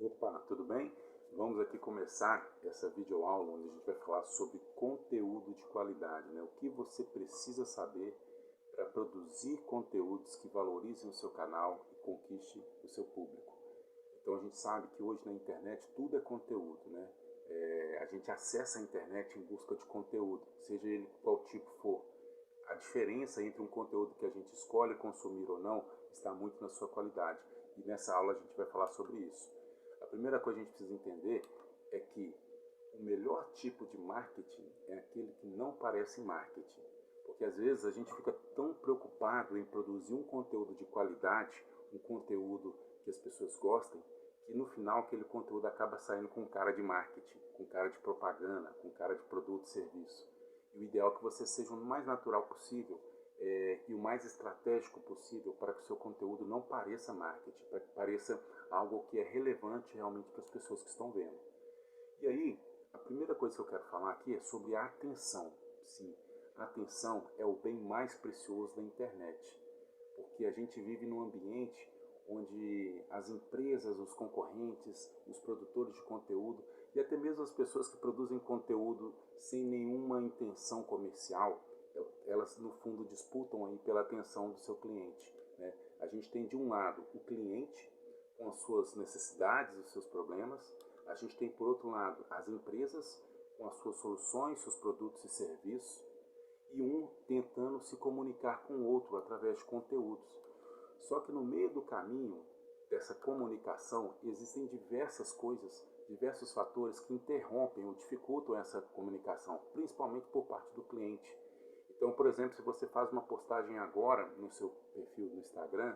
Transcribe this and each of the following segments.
Opa, tudo bem? Vamos aqui começar essa videoaula onde a gente vai falar sobre conteúdo de qualidade, né? O que você precisa saber para produzir conteúdos que valorizem o seu canal e conquiste o seu público. Então a gente sabe que hoje na internet tudo é conteúdo, né? A gente acessa a internet em busca de conteúdo, seja ele qual tipo for. A diferença entre um conteúdo que a gente escolhe consumir ou não está muito na sua qualidade. E nessa aula a gente vai falar sobre isso. A primeira coisa que a gente precisa entender é que o melhor tipo de marketing é aquele que não parece marketing. Porque às vezes a gente fica tão preocupado em produzir um conteúdo de qualidade, um conteúdo que as pessoas gostem, que no final aquele conteúdo acaba saindo com cara de marketing, com cara de propaganda, com cara de produto e serviço. E o ideal é que você seja o mais natural possível e o mais estratégico possível para que o seu conteúdo não pareça marketing, para que pareça algo que é relevante realmente para as pessoas que estão vendo. E aí, a primeira coisa que eu quero falar aqui é sobre a atenção. Sim, a atenção é o bem mais precioso da internet, porque a gente vive num ambiente onde as empresas, os concorrentes, os produtores de conteúdo e até mesmo as pessoas que produzem conteúdo sem nenhuma intenção comercial, elas no fundo disputam aí pela atenção do seu cliente, né? A gente tem de um lado o cliente com as suas necessidades, os seus problemas. A gente tem por outro lado as empresas com as suas soluções, seus produtos e serviços, e um tentando se comunicar com o outro através de conteúdos. Só que no meio do caminho dessa comunicação existem diversas coisas, diversos fatores que interrompem ou dificultam essa comunicação, principalmente por parte do cliente. Então, por exemplo, se você faz uma postagem agora no seu perfil no Instagram,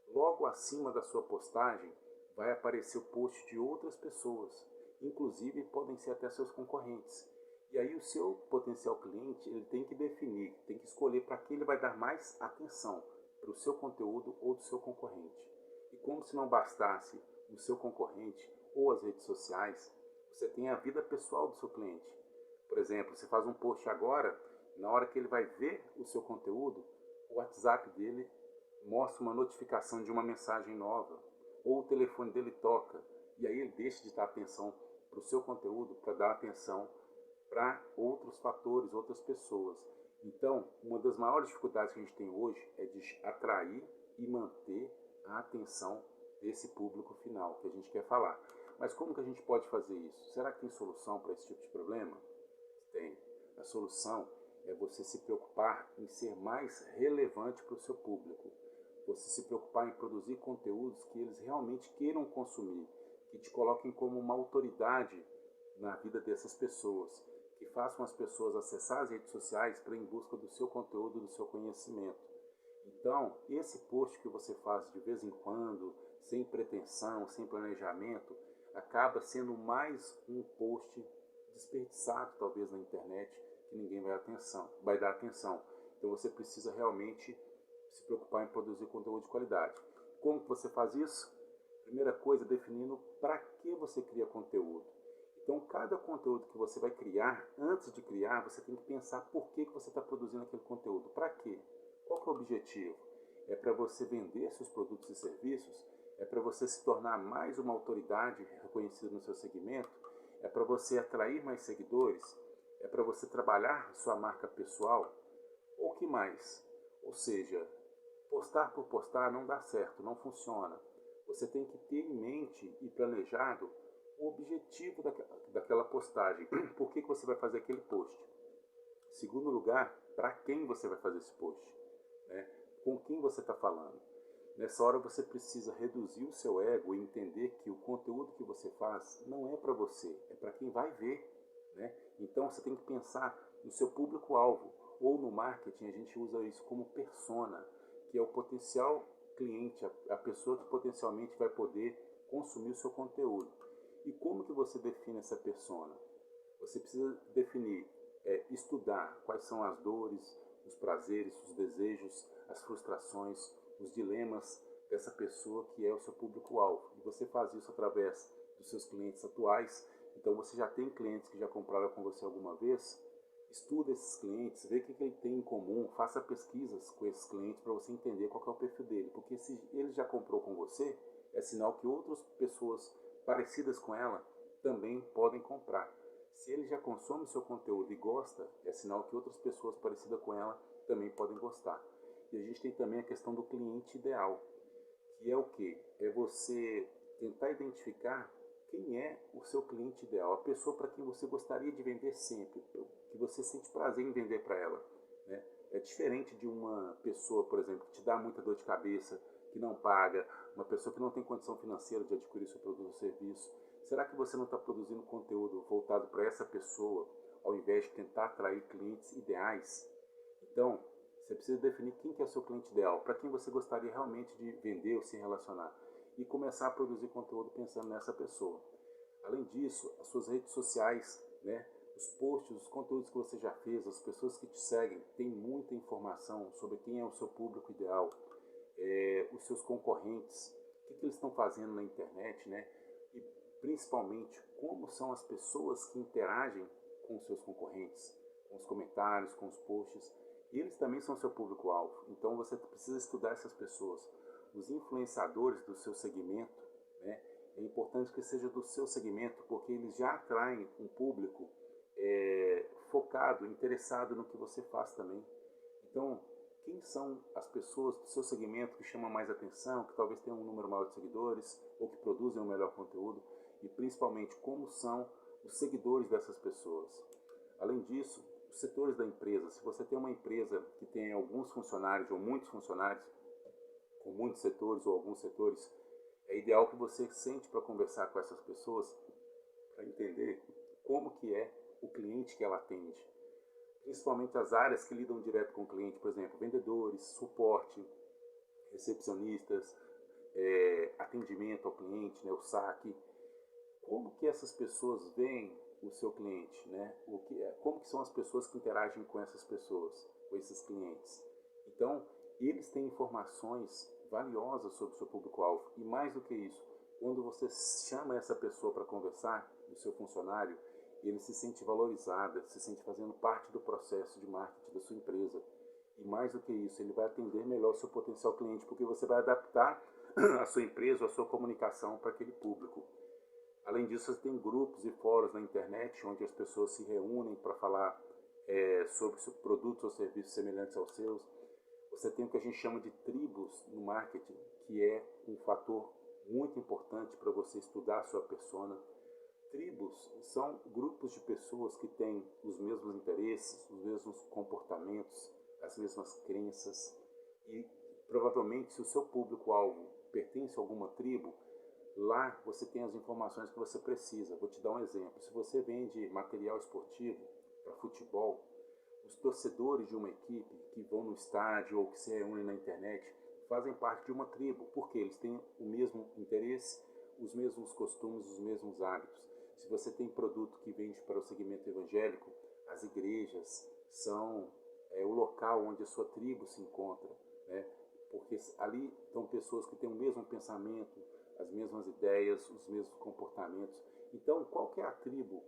logo acima da sua postagem vai aparecer o post de outras pessoas, inclusive podem ser até seus concorrentes. E aí o seu potencial cliente ele tem que definir, tem que escolher para quem ele vai dar mais atenção, para o seu conteúdo ou do seu concorrente. E como se não bastasse o seu concorrente ou as redes sociais, você tem a vida pessoal do seu cliente. Por exemplo, você faz um post agora, na hora que ele vai ver o seu conteúdo, o WhatsApp dele mostra uma notificação de uma mensagem nova, ou o telefone dele toca, e aí ele deixa de dar atenção para o seu conteúdo para dar atenção para outros fatores, outras pessoas. Então, uma das maiores dificuldades que a gente tem hoje é de atrair e manter a atenção desse público final que a gente quer falar. Mas como que a gente pode fazer isso? Será que tem solução para esse tipo de problema? Tem. A solução é você se preocupar em ser mais relevante para o seu público. Você se preocupar em produzir conteúdos que eles realmente queiram consumir, que te coloquem como uma autoridade na vida dessas pessoas, que façam as pessoas acessar as redes sociais para ir em busca do seu conteúdo, do seu conhecimento. Então, esse post que você faz de vez em quando, sem pretensão, sem planejamento, acaba sendo mais um post desperdiçado talvez na internet que ninguém vai dar atenção. Então você precisa realmente se preocupar em produzir conteúdo de qualidade. Como que você faz isso? Primeira coisa, definindo para que você cria conteúdo. Então, cada conteúdo que você vai criar, antes de criar, você tem que pensar por que você está produzindo aquele conteúdo. Para quê? Qual que é o objetivo? É para você vender seus produtos e serviços? É para você se tornar mais uma autoridade reconhecida no seu segmento? É para você atrair mais seguidores? É para você trabalhar sua marca pessoal? Ou que mais? Ou seja, postar por postar não dá certo, não funciona. Você tem que ter em mente e planejado o objetivo daquela postagem. Por que você vai fazer aquele post? Segundo lugar, para quem você vai fazer esse post? Né? Com quem você está falando? Nessa hora você precisa reduzir o seu ego e entender que o conteúdo que você faz não é para você, é para quem vai ver. Né? Então você tem que pensar no seu público-alvo, ou no marketing a gente usa isso como persona, que é o potencial cliente, a pessoa que potencialmente vai poder consumir o seu conteúdo. E como que você define essa persona? Você precisa definir, estudar quais são as dores, os prazeres, os desejos, as frustrações, os dilemas dessa pessoa que é o seu público-alvo. E você faz isso através dos seus clientes atuais. Então você já tem clientes que já compraram com você alguma vez. Estuda esses clientes, vê o que ele tem em comum, faça pesquisas com esses clientes para você entender qual é o perfil dele. Porque se ele já comprou com você, é sinal que outras pessoas parecidas com ela também podem comprar. Se ele já consome seu conteúdo e gosta, é sinal que outras pessoas parecidas com ela também podem gostar. E a gente tem também a questão do cliente ideal, que é o quê? É você tentar identificar quem é o seu cliente ideal, a pessoa para quem você gostaria de vender sempre, que você sente prazer em vender para ela, né? É diferente de uma pessoa, por exemplo, que te dá muita dor de cabeça, que não paga, uma pessoa que não tem condição financeira de adquirir seu produto ou serviço. Será que você não está produzindo conteúdo voltado para essa pessoa, ao invés de tentar atrair clientes ideais? Então, você precisa definir quem que é o seu cliente ideal, para quem você gostaria realmente de vender ou se relacionar, e começar a produzir conteúdo pensando nessa pessoa. Além disso, as suas redes sociais, né, os posts, os conteúdos que você já fez, as pessoas que te seguem, têm muita informação sobre quem é o seu público ideal, os seus concorrentes, o que eles estão fazendo na internet, né? E principalmente como são as pessoas que interagem com os seus concorrentes, com os comentários, com os posts. E eles também são seu público-alvo, então você precisa estudar essas pessoas. Os influenciadores do seu segmento, né? É importante que seja do seu segmento, porque eles já atraem um público focado, interessado no que você faz também. Então, quem são as pessoas do seu segmento que chamam mais atenção, que talvez tenham um número maior de seguidores, ou que produzem um melhor conteúdo, e principalmente como são os seguidores dessas pessoas. Além disso, os setores da empresa. Se você tem uma empresa que tem alguns funcionários ou muitos funcionários, com muitos setores ou alguns setores, é ideal que você sente para conversar com essas pessoas, para entender como que é o cliente que ela atende. Principalmente as áreas que lidam direto com o cliente, por exemplo, vendedores, suporte, recepcionistas, atendimento ao cliente, né, o saque. Como que essas pessoas veem o seu cliente, né? Como que são as pessoas que interagem com essas pessoas, com esses clientes? Então, eles têm informações valiosas sobre o seu público-alvo. E mais do que isso, quando você chama essa pessoa para conversar, o seu funcionário, ele se sente valorizado, se sente fazendo parte do processo de marketing da sua empresa. E mais do que isso, ele vai atender melhor o seu potencial cliente, porque você vai adaptar a sua empresa, a sua comunicação para aquele público. Além disso, você tem grupos e fóruns na internet, onde as pessoas se reúnem para falar sobre produtos ou serviços semelhantes aos seus. Você tem o que a gente chama de tribos no marketing, que é um fator muito importante para você estudar a sua persona. Tribos são grupos de pessoas que têm os mesmos interesses, os mesmos comportamentos, as mesmas crenças. E provavelmente, se o seu público-alvo pertence a alguma tribo, lá você tem as informações que você precisa. Vou te dar um exemplo. Se você vende material esportivo para futebol, os torcedores de uma equipe que vão no estádio ou que se reúnem na internet fazem parte de uma tribo, porque eles têm o mesmo interesse, os mesmos costumes, os mesmos hábitos. Se você tem produto que vende para o segmento evangélico, as igrejas são o local onde a sua tribo se encontra, né? Porque ali estão pessoas que têm o mesmo pensamento, as mesmas ideias, os mesmos comportamentos. Então, qual que é a tribo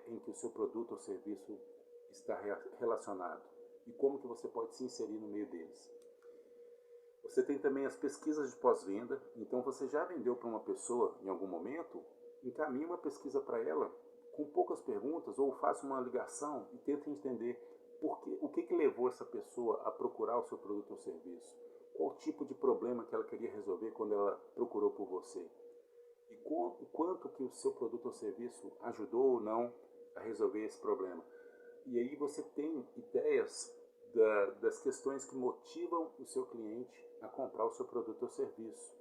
em que o seu produto ou serviço está relacionado? E como que você pode se inserir no meio deles? Você tem também as pesquisas de pós-venda. Então, você já vendeu para uma pessoa em algum momento? Encaminhe uma pesquisa para ela com poucas perguntas, ou faça uma ligação e tente entender o que levou essa pessoa a procurar o seu produto ou serviço. Qual tipo de problema que ela queria resolver quando ela procurou por você. E quanto que o seu produto ou serviço ajudou ou não a resolver esse problema. E aí você tem ideias das questões que motivam o seu cliente a comprar o seu produto ou serviço.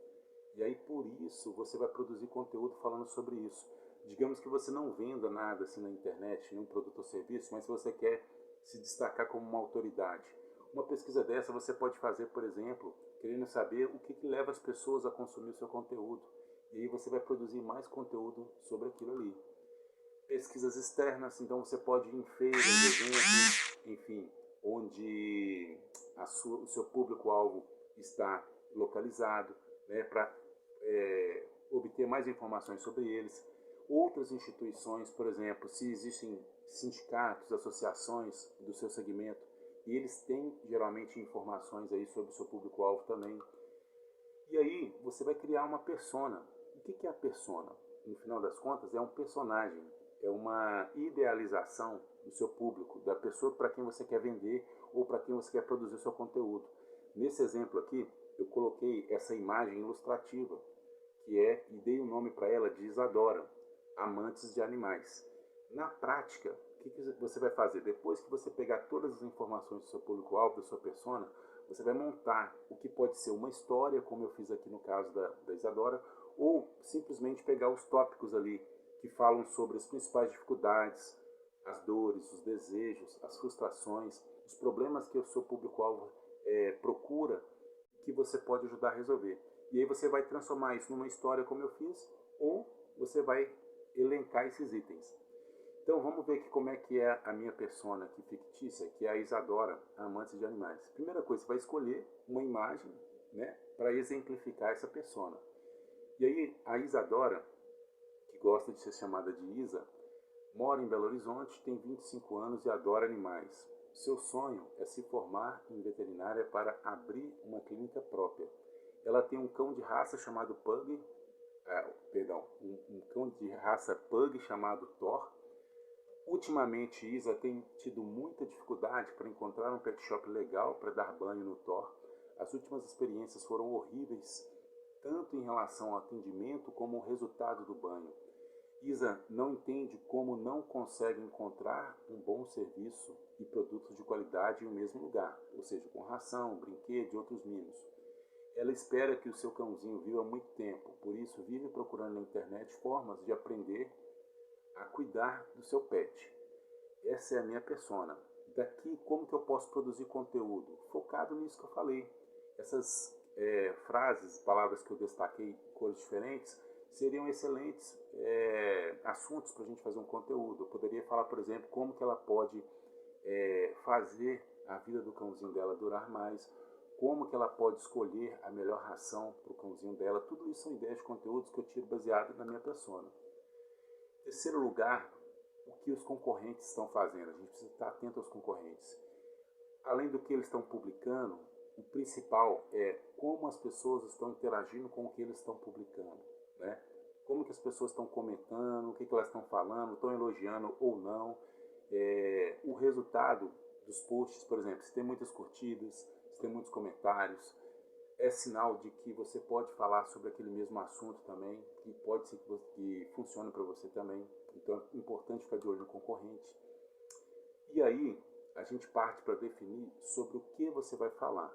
E aí por isso você vai produzir conteúdo falando sobre isso. Digamos que você não venda nada assim na internet, nenhum produto ou serviço, mas você quer se destacar como uma autoridade. Uma pesquisa dessa você pode fazer, por exemplo, querendo saber o que leva as pessoas a consumir o seu conteúdo. E aí você vai produzir mais conteúdo sobre aquilo ali. Pesquisas externas, então você pode ir em feiras, eventos, enfim, onde o seu público-alvo está localizado, né, para obter mais informações sobre eles. Outras instituições, por exemplo, se existem sindicatos, associações do seu segmento, e eles têm geralmente informações aí sobre o seu público-alvo também. E aí você vai criar uma persona. O que é a persona? No final das contas, é um personagem, é uma idealização do seu público, da pessoa para quem você quer vender ou para quem você quer produzir o seu conteúdo. Nesse exemplo aqui, eu coloquei essa imagem ilustrativa, que é, e dei o nome para ela de Isadora, amantes de animais. Na prática, o que você vai fazer? Depois que você pegar todas as informações do seu público-alvo, da sua persona, você vai montar o que pode ser uma história, como eu fiz aqui no caso da Isadora, ou simplesmente pegar os tópicos ali que falam sobre as principais dificuldades, as dores, os desejos, as frustrações, os problemas que o seu público-alvo procura, que você pode ajudar a resolver. E aí você vai transformar isso numa história como eu fiz, ou você vai elencar esses itens. Então vamos ver aqui como é que é a minha persona aqui fictícia, que é a Isadora, amante de animais. Primeira coisa, você vai escolher uma imagem, né, para exemplificar essa persona. E aí a Isadora, que gosta de ser chamada de Isa, mora em Belo Horizonte, tem 25 anos e adora animais. Seu sonho é se formar em veterinária para abrir uma clínica própria. Ela tem um cão de raça chamado Pug, um cão de raça Pug chamado Thor. Ultimamente, Isa tem tido muita dificuldade para encontrar um pet shop legal para dar banho no Thor. As últimas experiências foram horríveis, tanto em relação ao atendimento como ao resultado do banho. Isa não entende como não consegue encontrar um bom serviço e produtos de qualidade em um mesmo lugar, ou seja, com ração, brinquedo e outros mimos. Ela espera que o seu cãozinho viva muito tempo, por isso vive procurando na internet formas de aprender a cuidar do seu pet. Essa é a minha persona. Daqui, como que eu posso produzir conteúdo? Focado nisso que eu falei. Essas frases, palavras que eu destaquei em cores diferentes, seriam excelentes assuntos para a gente fazer um conteúdo. Eu poderia falar, por exemplo, como que ela pode fazer a vida do cãozinho dela durar mais, como que ela pode escolher a melhor ração para o cãozinho dela. Tudo isso são ideias de conteúdos que eu tiro baseado na minha persona. Em terceiro lugar, o que os concorrentes estão fazendo. A gente precisa estar atento aos concorrentes. Além do que eles estão publicando, o principal é como as pessoas estão interagindo com o que eles estão publicando, né? Como que as pessoas estão comentando, o que elas estão falando, estão elogiando ou não. O resultado dos posts, por exemplo, se tem muitas curtidas, se tem muitos comentários, é sinal de que você pode falar sobre aquele mesmo assunto também, que pode ser que funcione para você também. Então é importante ficar de olho no concorrente. E aí a gente parte para definir sobre o que você vai falar,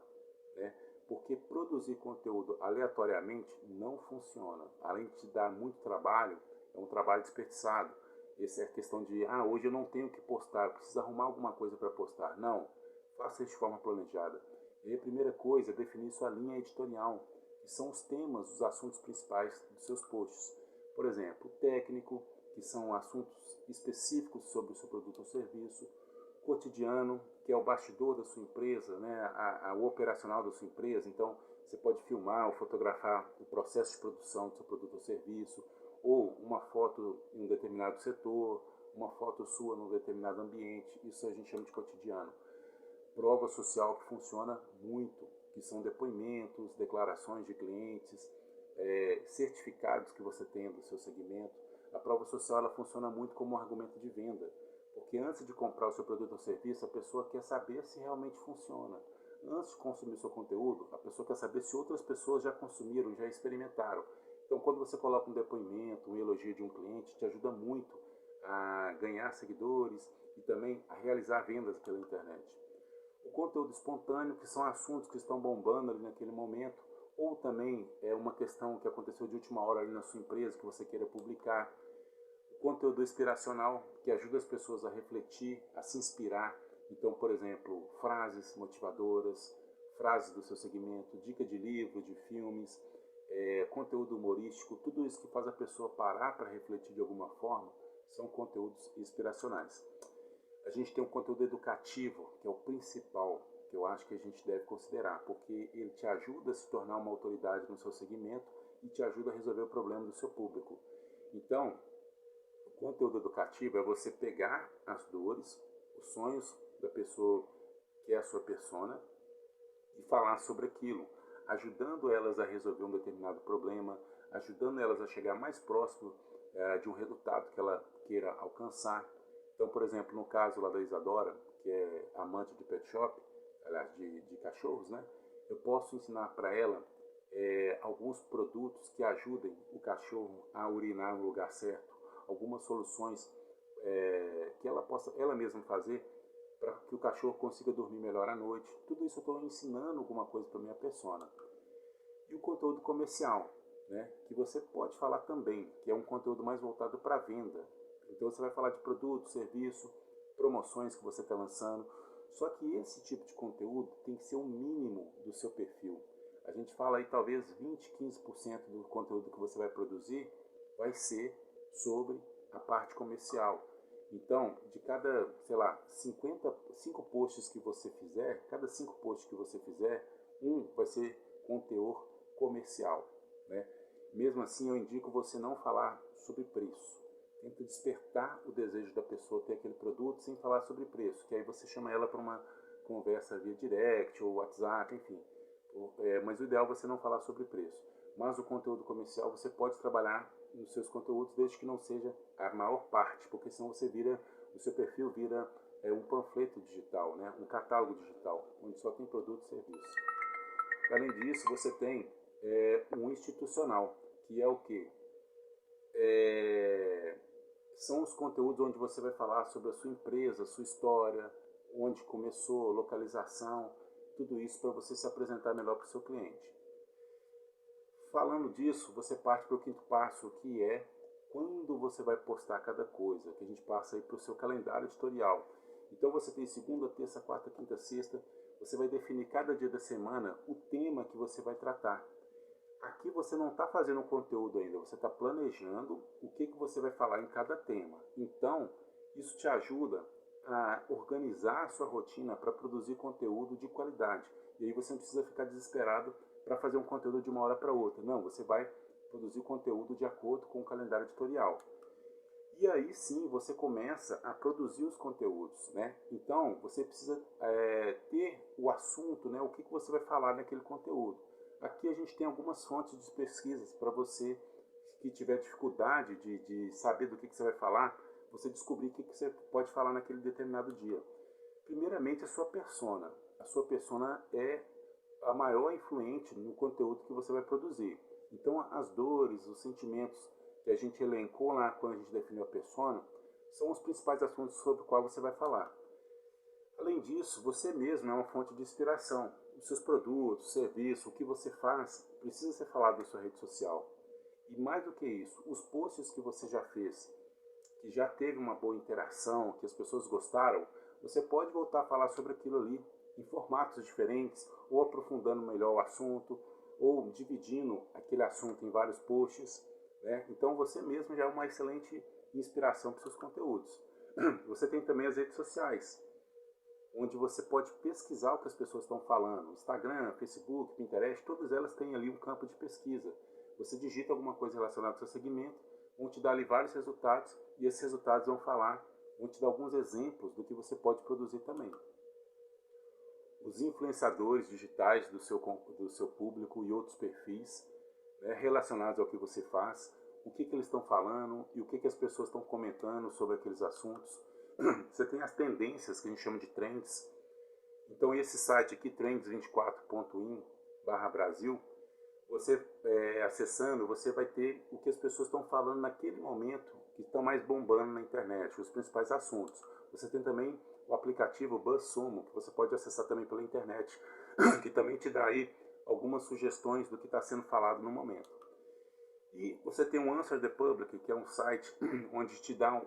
né? Porque produzir conteúdo aleatoriamente não funciona. Além de te dar muito trabalho, é um trabalho desperdiçado. Essa é a questão de, hoje eu não tenho o que postar, eu preciso arrumar alguma coisa para postar. Não, faça isso de forma planejada. E a primeira coisa é definir sua linha editorial, que são os temas, os assuntos principais dos seus posts. Por exemplo, técnico, que são assuntos específicos sobre o seu produto ou serviço. Cotidiano, que é o bastidor da sua empresa, né, o operacional da sua empresa. Então, você pode filmar ou fotografar o processo de produção do seu produto ou serviço, ou uma foto em um determinado setor, uma foto sua num determinado ambiente. Isso a gente chama de cotidiano. Prova social, que funciona muito, que são depoimentos, declarações de clientes, certificados que você tem do seu segmento. A prova social ela funciona muito como um argumento de venda, porque antes de comprar o seu produto ou serviço, a pessoa quer saber se realmente funciona. Antes de consumir o seu conteúdo, a pessoa quer saber se outras pessoas já consumiram, já experimentaram. Então, quando você coloca um depoimento, um elogio de um cliente, te ajuda muito a ganhar seguidores e também a realizar vendas pela internet. O conteúdo espontâneo, que são assuntos que estão bombando ali naquele momento, ou também é uma questão que aconteceu de última hora ali na sua empresa, que você queira publicar. O conteúdo inspiracional, que ajuda as pessoas a refletir, a se inspirar. Então, por exemplo, frases motivadoras, frases do seu segmento, dica de livro, de filmes, conteúdo humorístico, tudo isso que faz a pessoa parar para refletir de alguma forma, são conteúdos inspiracionais. A gente tem um conteúdo educativo, que é o principal, que eu acho que a gente deve considerar, porque ele te ajuda a se tornar uma autoridade no seu segmento e te ajuda a resolver o problema do seu público. Então, o conteúdo educativo é você pegar as dores, os sonhos da pessoa que é a sua persona e falar sobre aquilo, ajudando elas a resolver um determinado problema, ajudando elas a chegar mais próximo de um resultado que ela queira alcançar. Então, por exemplo, no caso lá da Isadora, que é amante de pet shop, aliás, de cachorros, né? Eu posso ensinar para ela alguns produtos que ajudem o cachorro a urinar no lugar certo, algumas soluções que ela possa ela mesma fazer para que o cachorro consiga dormir melhor à noite. Tudo isso eu estou ensinando alguma coisa para minha persona. E o conteúdo comercial, né, que você pode falar também, que é um conteúdo mais voltado para a venda. Então você vai falar de produto, serviço, promoções que você está lançando. Só que esse tipo de conteúdo tem que ser o mínimo do seu perfil. A gente fala aí talvez 20, 15% do conteúdo que você vai produzir vai ser sobre a parte comercial. Então, de cada, sei lá, 5 posts que você fizer, cada 5 posts que você fizer, um vai ser com teor comercial, né? Mesmo assim, eu indico você não falar sobre preço. Tenta despertar o desejo da pessoa ter aquele produto sem falar sobre preço, que aí você chama ela para uma conversa via direct ou WhatsApp, enfim. Mas o ideal é você não falar sobre preço. Mas o conteúdo comercial você pode trabalhar nos seus conteúdos, desde que não seja a maior parte, porque senão o seu perfil vira um panfleto digital, né? Um catálogo digital, onde só tem produto e serviço. Além disso, você tem um institucional, que é o quê? São os conteúdos onde você vai falar sobre a sua empresa, a sua história, onde começou, localização, tudo isso para você se apresentar melhor para o seu cliente. Falando disso, você parte para o quinto passo, que é quando você vai postar cada coisa, que a gente passa aí para o seu calendário editorial. Então você tem segunda, terça, quarta, quinta, sexta, você vai definir cada dia da semana o tema que você vai tratar. Aqui você não está fazendo um conteúdo ainda, você está planejando o que você vai falar em cada tema. Então, isso te ajuda a organizar a sua rotina para produzir conteúdo de qualidade. E aí você não precisa ficar desesperado para fazer um conteúdo de uma hora para outra. Não, você vai produzir conteúdo de acordo com o calendário editorial. E aí sim você começa a produzir os conteúdos, né? Então você precisa ter o assunto, né? O que você vai falar naquele conteúdo. Aqui a gente tem algumas fontes de pesquisas para você que tiver dificuldade de saber do que você vai falar, você descobrir o que você pode falar naquele determinado dia. Primeiramente, a sua persona. A sua persona é a maior influente no conteúdo que você vai produzir. Então, as dores, os sentimentos que a gente elencou lá quando a gente definiu a persona, são os principais assuntos sobre os quais você vai falar. Além disso, você mesmo é uma fonte de inspiração. Os seus produtos, serviços, o que você faz, precisa ser falado na sua rede social. E mais do que isso, os posts que você já fez, que já teve uma boa interação, que as pessoas gostaram, você pode voltar a falar sobre aquilo ali em formatos diferentes, ou aprofundando melhor o assunto, ou dividindo aquele assunto em vários posts, né? Então você mesmo já é uma excelente inspiração para os seus conteúdos. Você tem também as redes sociais, onde você pode pesquisar o que as pessoas estão falando. Instagram, Facebook, Pinterest, todas elas têm ali um campo de pesquisa. Você digita alguma coisa relacionada ao seu segmento, vão te dar ali vários resultados, e esses resultados vão te dar alguns exemplos do que você pode produzir também. Os influenciadores digitais do seu público e outros perfis, né, relacionados ao que você faz, o que eles estão falando e o que as pessoas estão comentando sobre aqueles assuntos. Você tem as tendências, que a gente chama de trends. Então esse site aqui, trends24.in/Brasil, você acessando, você vai ter o que as pessoas estão falando naquele momento, que estão mais bombando na internet, os principais assuntos. Você tem também o aplicativo BuzzSumo, que você pode acessar também pela internet, que também te dá aí algumas sugestões do que está sendo falado no momento. E você tem o Answer the Public, que é um site onde te dá,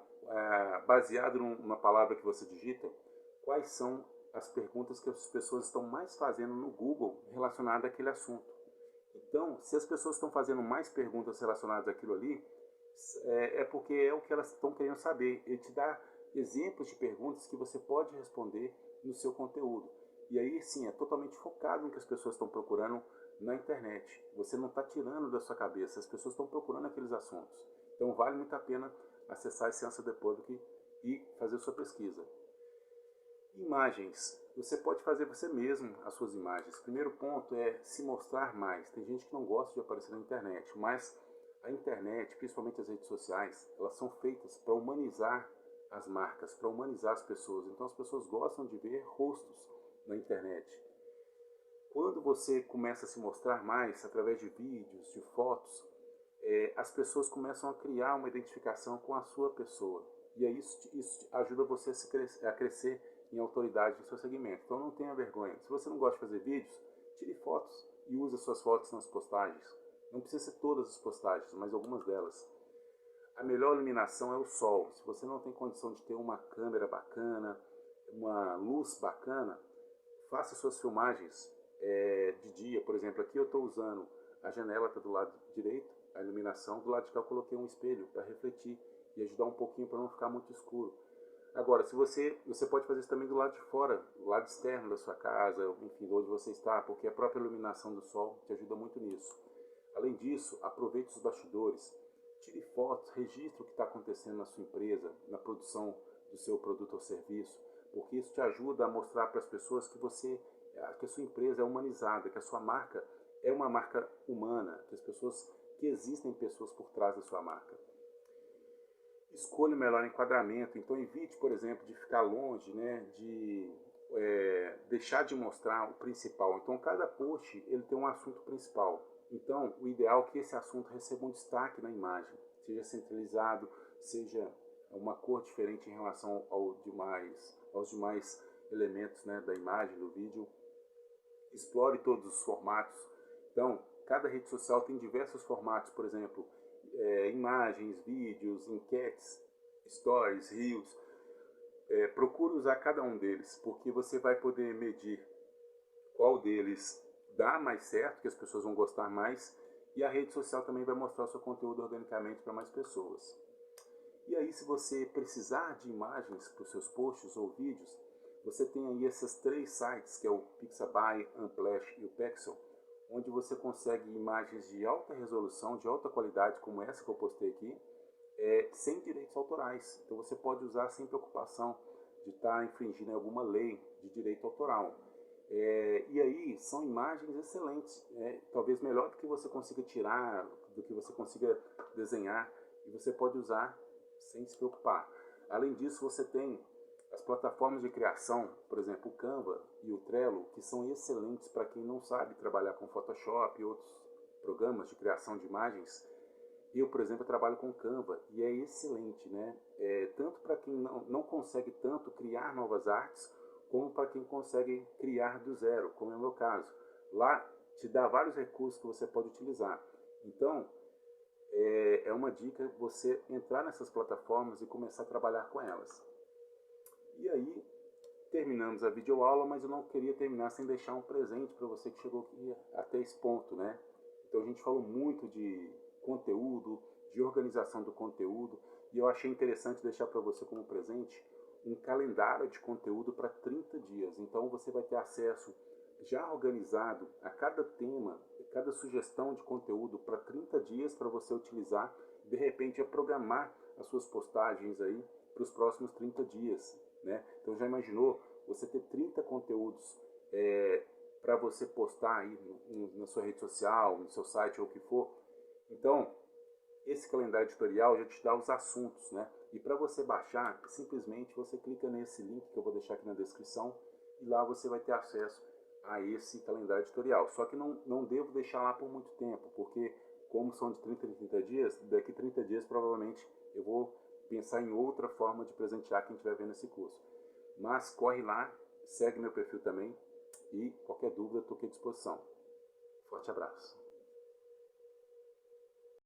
baseado numa palavra que você digita, quais são as perguntas que as pessoas estão mais fazendo no Google relacionadas àquele assunto. Então, se as pessoas estão fazendo mais perguntas relacionadas àquilo ali, é porque é o que elas estão querendo saber. Ele te dá exemplos de perguntas que você pode responder no seu conteúdo. E aí sim, é totalmente focado no que as pessoas estão procurando na internet. Você não está tirando da sua cabeça, as pessoas estão procurando aqueles assuntos. Então vale muito a pena acessar esse Answer the Public e fazer sua pesquisa. Imagens. Você pode fazer você mesmo as suas imagens. Primeiro ponto é se mostrar mais. Tem gente que não gosta de aparecer na internet, mas A internet, principalmente as redes sociais, elas são feitas para humanizar as marcas, para humanizar as pessoas. Então as pessoas gostam de ver rostos na internet. Quando você começa a se mostrar mais através de vídeos, de fotos, as pessoas começam a criar uma identificação com a sua pessoa. E aí isso ajuda você a crescer em autoridade no seu segmento. Então não tenha vergonha. Se você não gosta de fazer vídeos, tire fotos e use as suas fotos nas postagens. Não precisa ser todas as postagens, mas algumas delas. A melhor iluminação é o sol. Se você não tem condição de ter uma câmera bacana, uma luz bacana, faça suas filmagens de dia. Por exemplo, aqui eu estou usando a janela, está do lado direito, a iluminação. Do lado de cá eu coloquei um espelho para refletir e ajudar um pouquinho para não ficar muito escuro. Agora, se você pode fazer isso também do lado de fora, do lado externo da sua casa, enfim, de onde você está, porque a própria iluminação do sol te ajuda muito nisso. Além disso, aproveite os bastidores, tire fotos, registre o que está acontecendo na sua empresa, na produção do seu produto ou serviço, porque isso te ajuda a mostrar para as pessoas que a sua empresa é humanizada, que a sua marca é uma marca humana, que existem pessoas por trás da sua marca. Escolha o melhor enquadramento, então evite, por exemplo, de ficar longe, né, de deixar de mostrar o principal. Então cada post ele tem um assunto principal. Então o ideal é que esse assunto receba um destaque na imagem, seja centralizado, seja uma cor diferente em relação aos demais elementos, né, da imagem, do vídeo. Explore todos os formatos. Então cada rede social tem diversos formatos, por exemplo, imagens, vídeos, enquetes, stories, reels. Procure usar cada um deles, porque você vai poder medir qual deles dá mais certo, que as pessoas vão gostar mais, e a rede social também vai mostrar o seu conteúdo organicamente para mais pessoas. E aí, se você precisar de imagens para os seus posts ou vídeos, você tem aí esses 3 sites, que é o Pixabay, Unsplash e o Pexel, onde você consegue imagens de alta resolução, de alta qualidade, como essa que eu postei aqui, sem direitos autorais. Então você pode usar sem preocupação de estar infringindo alguma lei de direito autoral. E aí são imagens excelentes, talvez melhor do que você consiga tirar, do que você consiga desenhar, e você pode usar sem se preocupar. Além disso, você tem as plataformas de criação, por exemplo, o Canva e o Trello, que são excelentes para quem não sabe trabalhar com Photoshop e outros programas de criação de imagens. Eu, por exemplo, trabalho com Canva e é excelente, né? Tanto para quem não consegue tanto criar novas artes, como para quem consegue criar do zero, como é o meu caso. Lá te dá vários recursos que você pode utilizar. Então, é uma dica você entrar nessas plataformas e começar a trabalhar com elas. E aí, terminamos a videoaula, mas eu não queria terminar sem deixar um presente para você que chegou aqui até esse ponto, né? Então a gente falou muito de conteúdo, de organização do conteúdo, e eu achei interessante deixar para você como presente um calendário de conteúdo para 30 dias. Então você vai ter acesso já organizado a cada tema, a cada sugestão de conteúdo para 30 dias para você utilizar, de repente é programar as suas postagens aí para os próximos 30 dias, né? Então já imaginou você ter 30 conteúdos para você postar aí na sua rede social, no seu site ou o que for? Então, esse calendário editorial já te dá os assuntos, né? E para você baixar, simplesmente você clica nesse link que eu vou deixar aqui na descrição e lá você vai ter acesso a esse calendário editorial. Só que não devo deixar lá por muito tempo, porque como são de 30 em 30 dias, daqui 30 dias provavelmente eu vou pensar em outra forma de presentear quem estiver vendo esse curso. Mas corre lá, segue meu perfil também e qualquer dúvida eu estou aqui à disposição. Forte abraço.